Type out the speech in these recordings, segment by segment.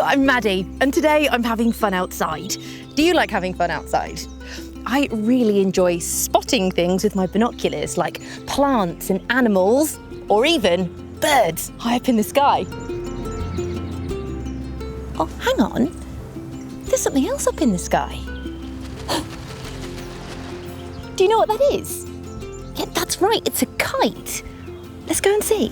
I'm Maddie, and today I'm having fun outside. Do you like having fun outside? I really enjoy spotting things with my binoculars, like plants and animals, or even birds high up in the sky. Oh, hang on. There's something else up in the sky. Do you know what that is? Yeah, that's right, it's a kite. Let's go and see.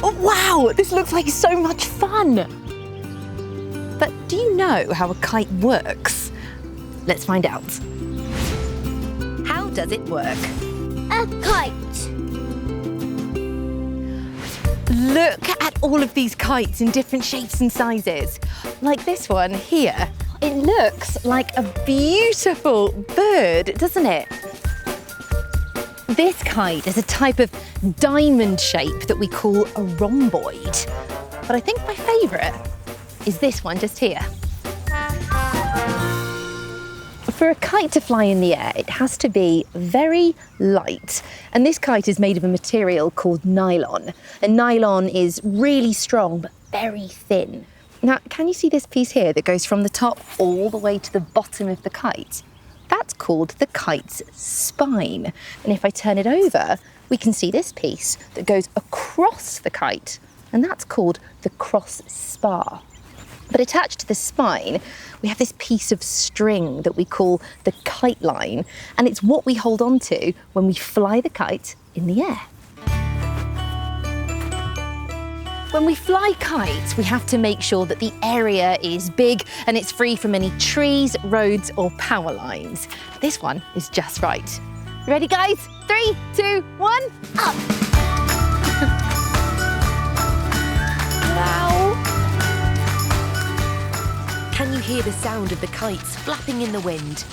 Oh, wow, this looks like so much fun. But do you know how a kite works? Let's find out. How does it work? A kite. Look at all of these kites in different shapes and sizes. Like this one here. It looks like a beautiful bird, doesn't it? This kite is a type of diamond shape that we call a rhomboid. But I think my favourite is this one just here. For a kite to fly in the air, it has to be very light. And this kite is made of a material called nylon. And nylon is really strong, but very thin. Now, can you see this piece here that goes from the top all the way to the bottom of the kite? That's called the kite's spine. And if I turn it over, we can see this piece that goes across the kite. And that's called the cross spar. But attached to the spine, we have this piece of string that we call the kite line, and it's what we hold on to when we fly the kite in the air. When we fly kites, we have to make sure that the area is big and it's free from any trees, roads, or power lines. This one is just right. Ready, guys? 3, 2, 1, up! Wow! Can you hear the sound of the kites flapping in the wind?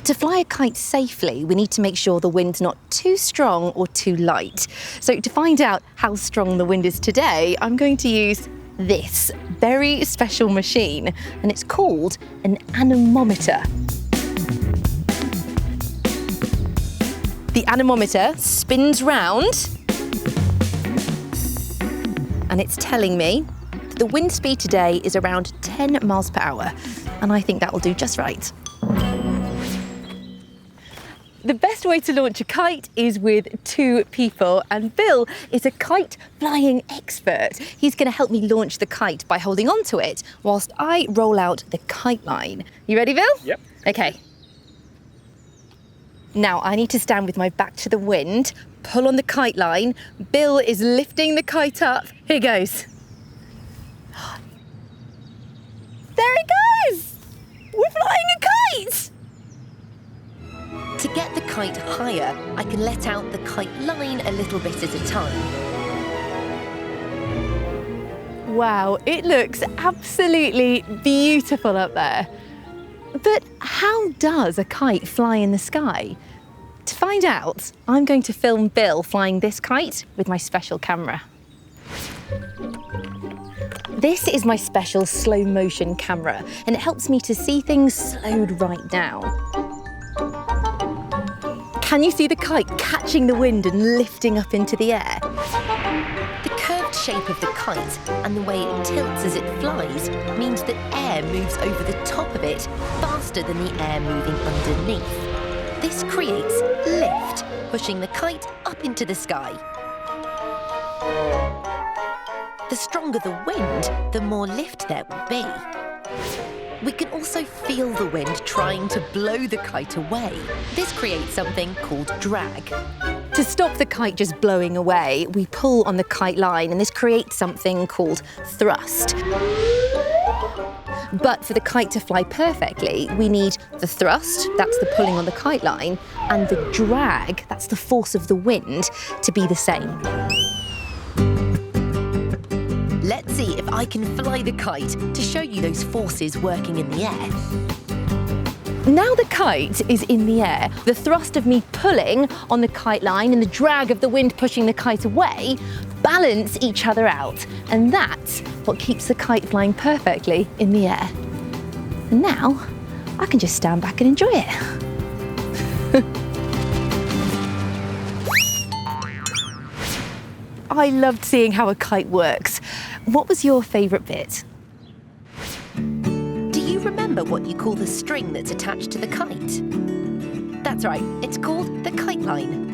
To fly a kite safely, we need to make sure the wind's not too strong or too light. So to find out how strong the wind is today, I'm going to use this very special machine, and it's called an anemometer. The anemometer spins round, and it's telling me the wind speed today is around 10 miles per hour, and I think that will do just right. The best way to launch a kite is with 2 people, and Bill is a kite flying expert. He's going to help me launch the kite by holding on to it whilst I roll out the kite line. You ready, Bill? Yep. Okay. Now I need to stand with my back to the wind, pull on the kite line. Bill is lifting the kite up. Here goes. There it goes! We're flying a kite! To get the kite higher, I can let out the kite line a little bit at a time. Wow, it looks absolutely beautiful up there. But how does a kite fly in the sky? To find out, I'm going to film Bill flying this kite with my special camera. This is my special slow motion camera, and it helps me to see things slowed right down. Can you see the kite catching the wind and lifting up into the air? The curved shape of the kite and the way it tilts as it flies means that air moves over the top of it faster than the air moving underneath. This creates lift, pushing the kite up into the sky. The stronger the wind, the more lift there will be. We can also feel the wind trying to blow the kite away. This creates something called drag. To stop the kite just blowing away, we pull on the kite line, and this creates something called thrust. But for the kite to fly perfectly, we need the thrust, that's the pulling on the kite line, and the drag, that's the force of the wind, to be the same. Let's see if I can fly the kite to show you those forces working in the air. Now the kite is in the air, the thrust of me pulling on the kite line and the drag of the wind pushing the kite away balance each other out. And that's what keeps the kite flying perfectly in the air. And now I can just stand back and enjoy it. I loved seeing how a kite works. What was your favourite bit? Do you remember what you call the string that's attached to the kite? That's right, it's called the kite line.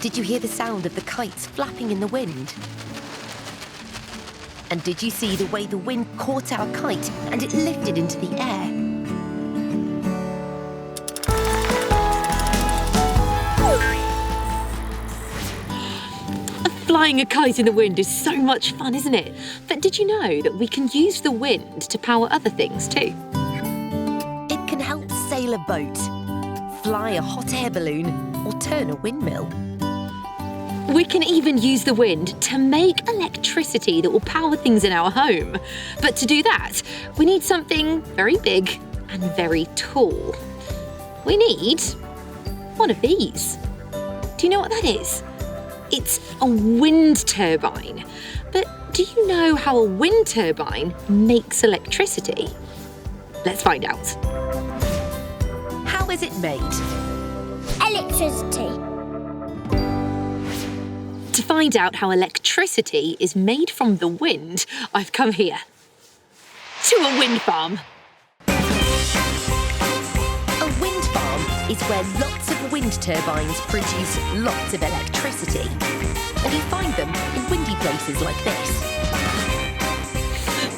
Did you hear the sound of the kites flapping in the wind? And did you see the way the wind caught our kite and it lifted into the air? Flying a kite in the wind is so much fun, isn't it? But did you know that we can use the wind to power other things too? It can help sail a boat, fly a hot air balloon, or turn a windmill. We can even use the wind to make electricity that will power things in our home. But to do that, we need something very big and very tall. We need one of these. Do you know what that is? It's a wind turbine. But do you know how a wind turbine makes electricity? Let's find out. How is it made? Electricity. To find out how electricity is made from the wind, I've come here to a wind farm. A wind farm is where lots of wind turbines produce lots of electricity. And you find them in windy places like this.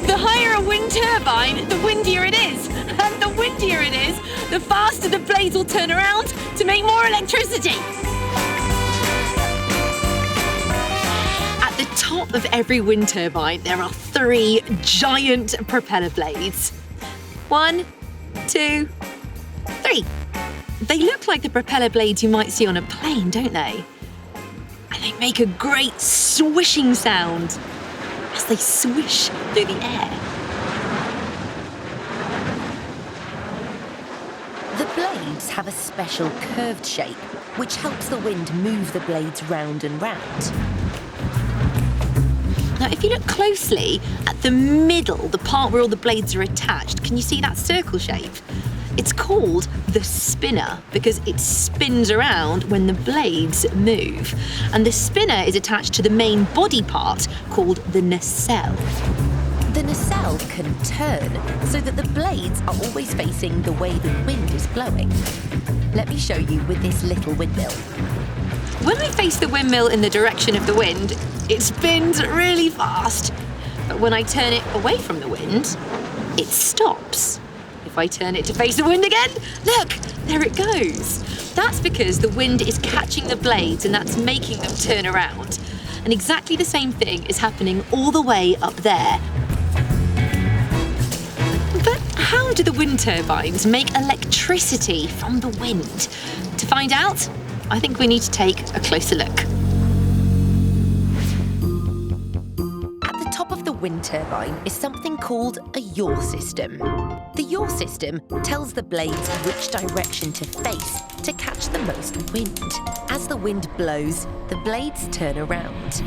The higher a wind turbine, the windier it is. And the windier it is, the faster the blades will turn around to make more electricity. At the top of every wind turbine, there are 3 giant propeller blades. 1, 2, 3. They look like the propeller blades you might see on a plane, don't they? And they make a great swishing sound as they swish through the air. The blades have a special curved shape, which helps the wind move the blades round and round. Now, if you look closely at the middle, the part where all the blades are attached, can you see that circle shape? It's called the spinner because it spins around when the blades move. And the spinner is attached to the main body part called the nacelle. The nacelle can turn so that the blades are always facing the way the wind is blowing. Let me show you with this little windmill. When I face the windmill in the direction of the wind, it spins really fast. But when I turn it away from the wind, it stops. If I turn it to face the wind again, look, there it goes. That's because the wind is catching the blades and that's making them turn around. And exactly the same thing is happening all the way up there. But how do the wind turbines make electricity from the wind? To find out, I think we need to take a closer look. The wind turbine is something called a yaw system. The yaw system tells the blades which direction to face to catch the most wind. As the wind blows, the blades turn around.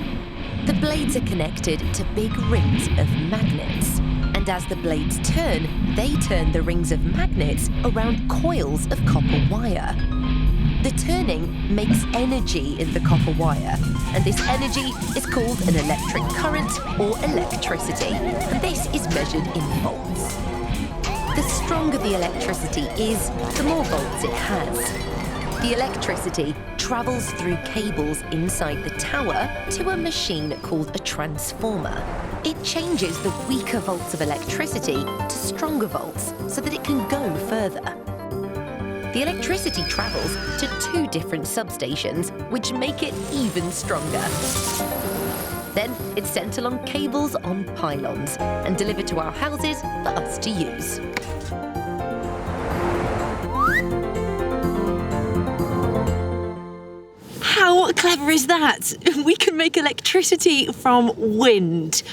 The blades are connected to big rings of magnets. And as the blades turn, they turn the rings of magnets around coils of copper wire. The turning makes energy in the copper wire, and this energy is called an electric current or electricity, and this is measured in volts. The stronger the electricity is, the more volts it has. The electricity travels through cables inside the tower to a machine called a transformer. It changes the weaker volts of electricity to stronger volts so that it can go further. The electricity travels to 2 different substations, which make it even stronger. Then it's sent along cables on pylons and delivered to our houses for us to use. How clever is that? We can make electricity from wind.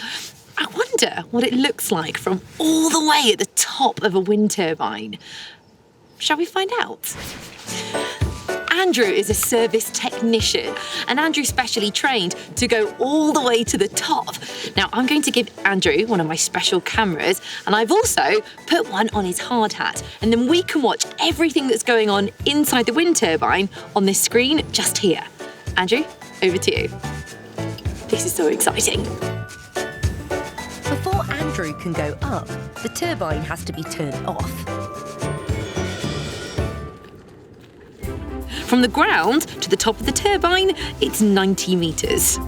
I wonder what it looks like from all the way at the top of a wind turbine. Shall we find out? Andrew is a service technician, and Andrew's specially trained to go all the way to the top. Now, I'm going to give Andrew one of my special cameras, and I've also put one on his hard hat, and then we can watch everything that's going on inside the wind turbine on this screen just here. Andrew, over to you. This is so exciting. Before Andrew can go up, the turbine has to be turned off. From the ground to the top of the turbine, it's 90 metres.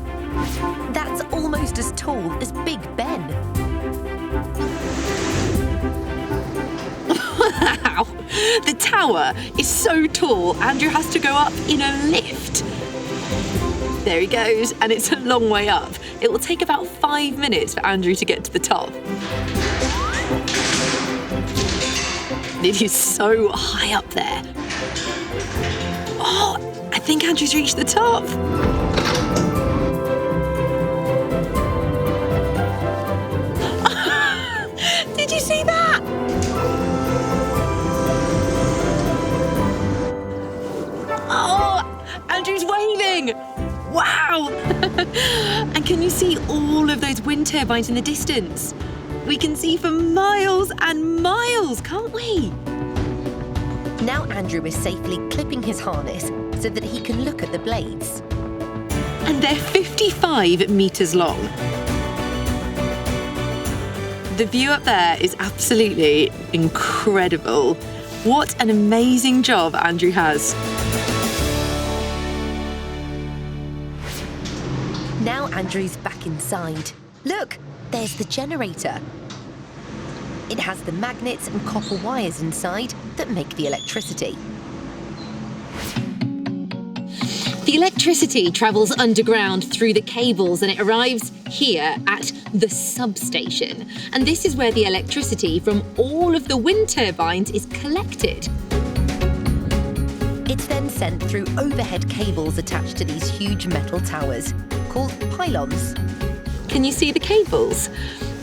That's almost as tall as Big Ben. Wow! The tower is so tall, Andrew has to go up in a lift. There he goes, and it's a long way up. It will take about 5 minutes for Andrew to get to the top. It is so high up there. Oh, I think Andrew's reached the top. Did you see that? Oh, Andrew's waving. Wow! And can you see all of those wind turbines in the distance? We can see for miles and miles, can't we? Now Andrew is safely clipping his harness so that he can look at the blades. And they're 55 metres long. The view up there is absolutely incredible. What an amazing job Andrew has. Now Andrew's back inside. Look, there's the generator. It has the magnets and copper wires inside that make the electricity. The electricity travels underground through the cables and it arrives here at the substation. And this is where the electricity from all of the wind turbines is collected. It's then sent through overhead cables attached to these huge metal towers, called pylons. Can you see the cables?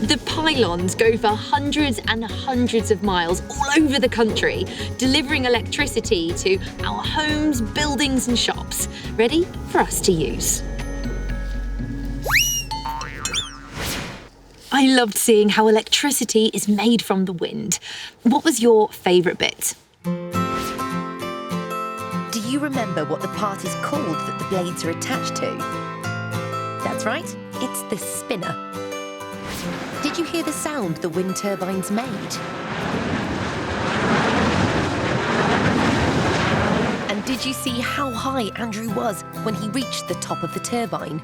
The pylons go for hundreds and hundreds of miles all over the country, delivering electricity to our homes, buildings and shops, ready for us to use. I loved seeing how electricity is made from the wind. What was your favourite bit? Do you remember what the part is called that the blades are attached to? That's right, it's the spinner. Did you hear the sound the wind turbines made? And did you see how high Andrew was when he reached the top of the turbine?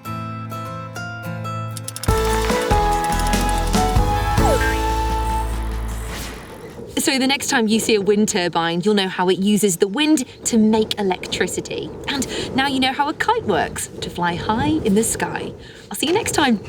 So the next time you see a wind turbine, you'll know how it uses the wind to make electricity. And now you know how a kite works, to fly high in the sky. I'll see you next time.